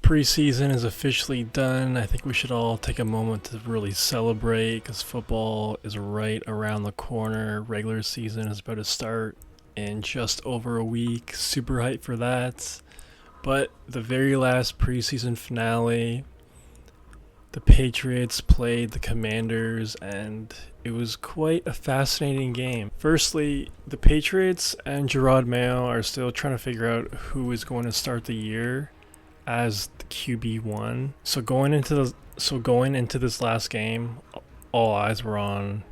Preseason is officially done. I think we should all take a moment to really celebrate because football is right around the corner. Regular season is about to start in just over a week. Super hyped for that. But the very last preseason finale, the Patriots played the Commanders, and it was quite a fascinating game. Firstly, the Patriots and Gerard Mayo are still trying to figure out who is going to start the year as the QB1. So going into this last game, all eyes were on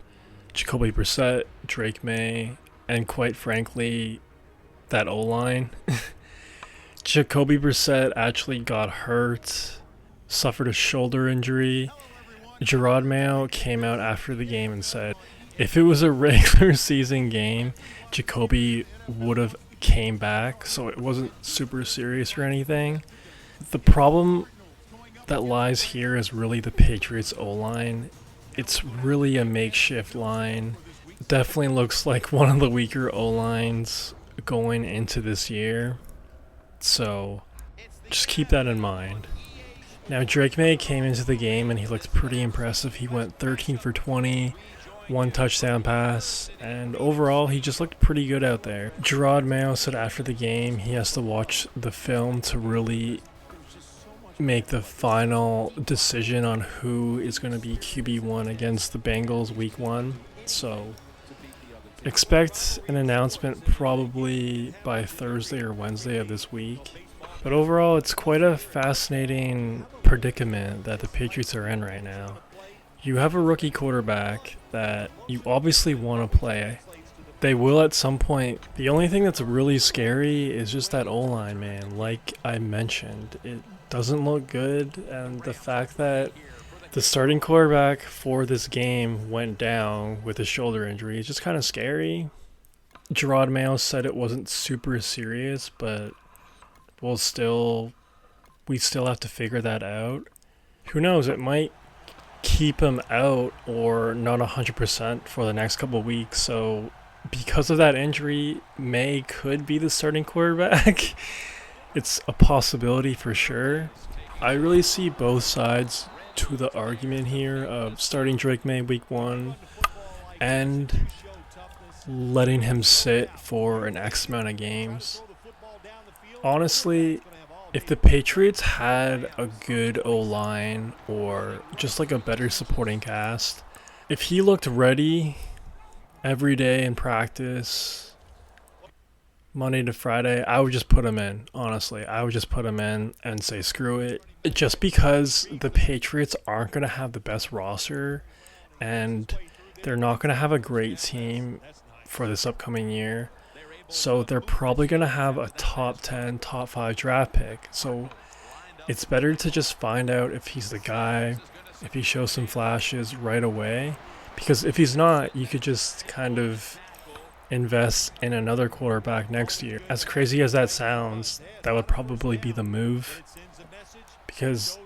Jacoby Brissett, Drake May, and quite frankly, that O-line. Jacoby Brissett actually got hurt, suffered a shoulder injury. Gerard Mayo came out after the game and said, if it was a regular season game, Jacoby would have came back, so it wasn't super serious or anything. The problem that lies here is really the Patriots O-line. It's really a makeshift line. Definitely looks like one of the weaker O-lines going into this year. So just keep that in mind. Now Drake May came into the game and he looked pretty impressive. He went 13 for 20, one touchdown pass, and overall he just looked pretty good out there. Gerard Mayo said after the game he has to watch the film to really make the final decision on who is going to be QB1 against the Bengals week 1. So expect an announcement probably by Thursday or Wednesday of this week. But overall, it's quite a fascinating predicament that the Patriots are in right now. You have a rookie quarterback that you obviously want to play. They will at some point. The only thing that's really scary is just that O-line, man. Like I mentioned, it doesn't look good, and the fact that the starting quarterback for this game went down with a shoulder injury is just kind of scary. Gerard Mayo said it wasn't super serious, but we still have to figure that out. Who knows, it might keep him out or not 100% for the next couple of weeks. So because of that injury, May could be the starting quarterback. It's a possibility for sure. I really see both sides to the argument here of starting Drake May week 1 and letting him sit for an X amount of games. Honestly, if the Patriots had a good O-line or just like a better supporting cast, if he looked ready every day in practice, Monday to Friday, I would just put him in. Honestly, I would just put him in and say screw it. Just because the Patriots aren't going to have the best roster and they're not going to have a great team for this upcoming year. So they're probably going to have a top 10, top 5 draft pick. So it's better to just find out if he's the guy, if he shows some flashes right away. Because if he's not, you could just kind of invest in another quarterback next year. As crazy as that sounds, that would probably be the move. Because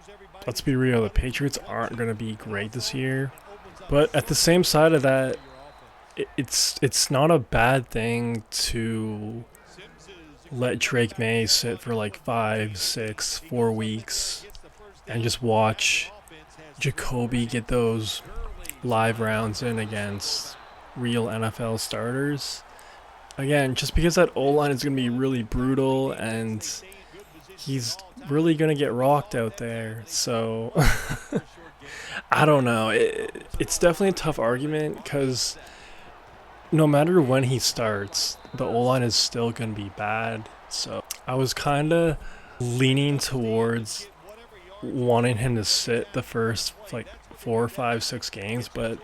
let's be real, the Patriots aren't going to be great this year. But at the same side of that, it's not a bad thing to let Drake May sit for like 5, 6, 4 weeks and just watch Jacoby get those live rounds in against real NFL starters. Again, just because that O-line is going to be really brutal and he's really going to get rocked out there. So I don't know. It's definitely a tough argument because no matter when he starts, the O-line is still going to be bad. So I was kind of leaning towards wanting him to sit the first like 4, 5, 6 games, but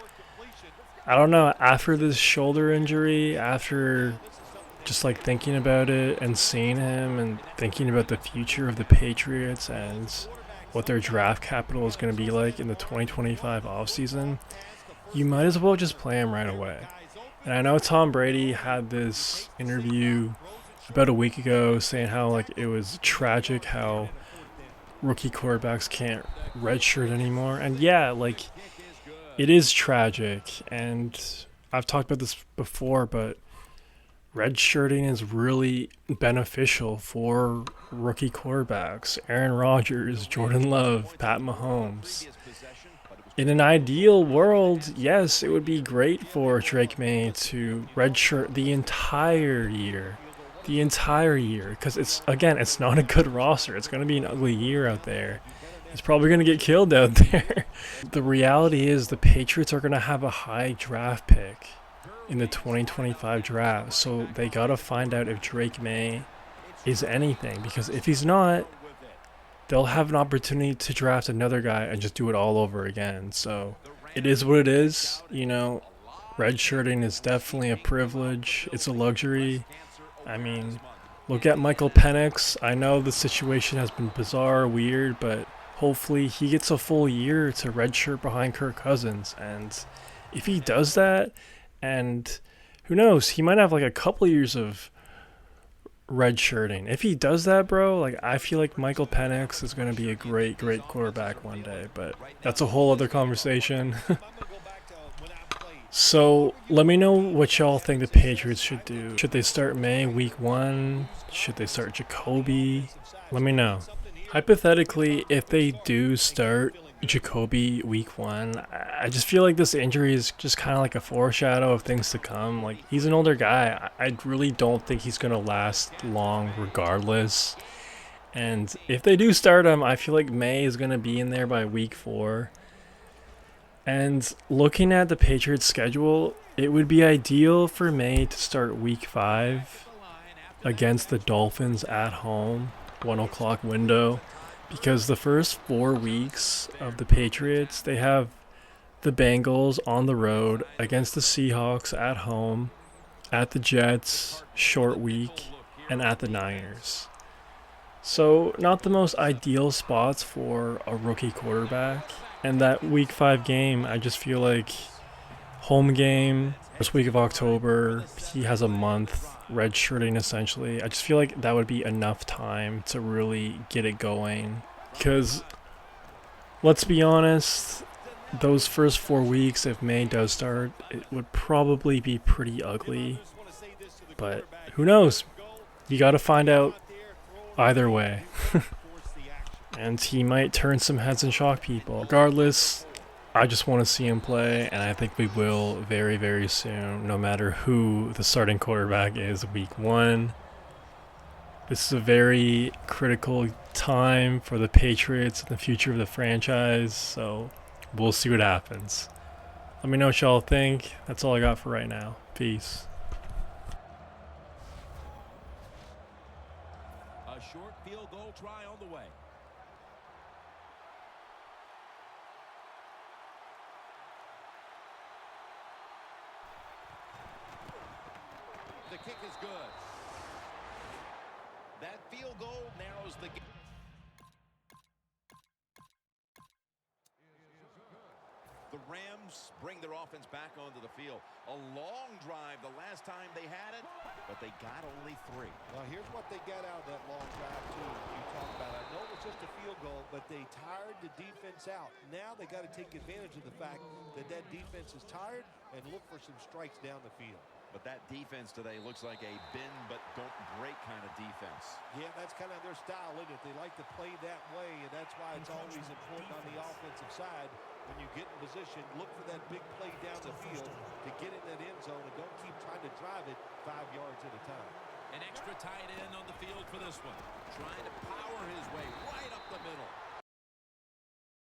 I don't know, after this shoulder injury, after just like thinking about it and seeing him and thinking about the future of the Patriots and what their draft capital is going to be like in the 2025 offseason, you might as well just play him right away. And I know Tom Brady had this interview about a week ago saying how like it was tragic how rookie quarterbacks can't redshirt anymore. And yeah, like it is tragic, and I've talked about this before, but redshirting is really beneficial for rookie quarterbacks. Aaron Rodgers, Jordan Love, Pat Mahomes. In an ideal world, yes, it would be great for Drake May to redshirt the entire year. The entire year. Because it's not a good roster. It's going to be an ugly year out there. He's probably going to get killed out there. The reality is the Patriots are going to have a high draft pick in the 2025 draft. So they got to find out if Drake May is anything. Because if he's not, they'll have an opportunity to draft another guy and just do it all over again. So it is what it is. You know, redshirting is definitely a privilege. It's a luxury. I mean, look at Michael Penix. I know the situation has been bizarre, weird, but hopefully he gets a full year to redshirt behind Kirk Cousins. And if he does that, and who knows, he might have like a couple years of redshirting. If he does that, bro, like I feel like Michael Penix is going to be a great quarterback one day, but that's a whole other conversation. So let me know what y'all think the Patriots should do. Should they start May week 1? Should they start Jacoby? Let me know. Hypothetically, if they do start Jacoby week 1, I just feel like this injury is just kind of like a foreshadow of things to come. Like, he's an older guy. I really don't think he's going to last long regardless. And if they do start him, I feel like May is going to be in there by week 4. And looking at the Patriots schedule, it would be ideal for May to start week 5 against the Dolphins at home, 1 o'clock window. Because the first 4 weeks of the Patriots, they have the Bengals on the road, against the Seahawks at home, at the Jets, short week, and at the Niners. So not the most ideal spots for a rookie quarterback. And that week 5 game, I just feel like home game, first week of October, he has a month redshirting essentially. I just feel like that would be enough time to really get it going. Because let's be honest, those first 4 weeks, if May does start, it would probably be pretty ugly. But who knows? You got to find out either way. And he might turn some heads and shock people. Regardless, I just want to see him play, and I think we will very soon, no matter who the starting quarterback is week 1. This is a very critical time for the Patriots and the future of the franchise, so we'll see what happens. Let me know what y'all think. That's all I got for right now. Peace. A short field goal try on the way. The kick is good. That field goal narrows the game. The Rams bring their offense back onto the field. A long drive the last time they had it, but they got only 3. Well, here's what they got out of that long drive, too. You talk about it. I know it was just a field goal, but they tired the defense out. Now they got to take advantage of the fact that that defense is tired and look for some strikes down the field. But that defense today looks like a bend but don't break kind of defense. Yeah, that's kind of their style, isn't it? They like to play that way, and that's why it's always important on the offensive side. When you get in position, look for that big play down the field to get in that end zone and don't keep trying to drive it 5 yards at a time. An extra tight end on the field for this one. Trying to power his way right